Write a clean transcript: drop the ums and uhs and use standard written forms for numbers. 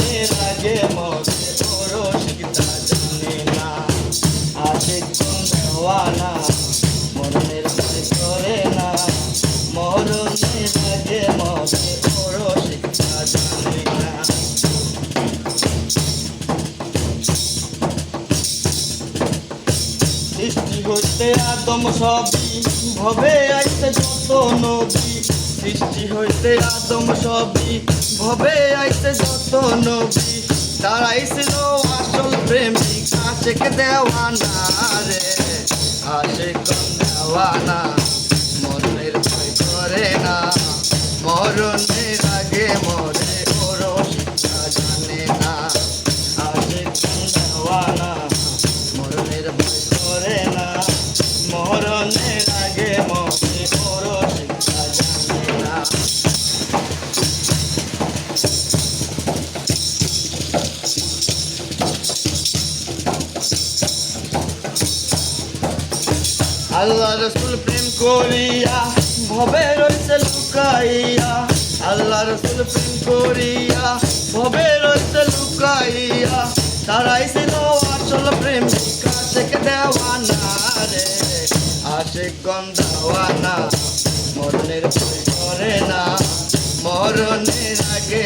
মরণের আগে মরে ওরও শিখতা জানে না। আশিক কোন দেওয়ানা মরণের ভয় করে না। মরণের আগে মরে ওরও শিখতা জানে না। সৃষ্টি হইতে আদম সবই ভবে আইছে যত নবী। সৃষ্টি হইতে আদম সবই ভবে আইছে যত নবী। তারাই ছিল আসল প্রেমিক আশিক দেওয়ানা রে। আশিক দেওয়ানা মরণের ভয় করে না। মরণের আগে মরে ওরও শিক্ষা জানে না। আশিক দেওয়ানা মরণের ভয় করে না। মরণের আগে মরে ওরও শিক্ষা জানে না। আল্লাহ রসুল প্রেম করিয়া ভবে রয়েছে লুকাইয়া। আল্লাহ রসুল প্রেম করিয়া ভবে রয়েছে লুকাইয়া। তারাই ছিল আসল প্রেমিক আশিক দেওয়ানা রে। আশিক দেওয়ানা মরণের ভয় করে না। মরণের আগে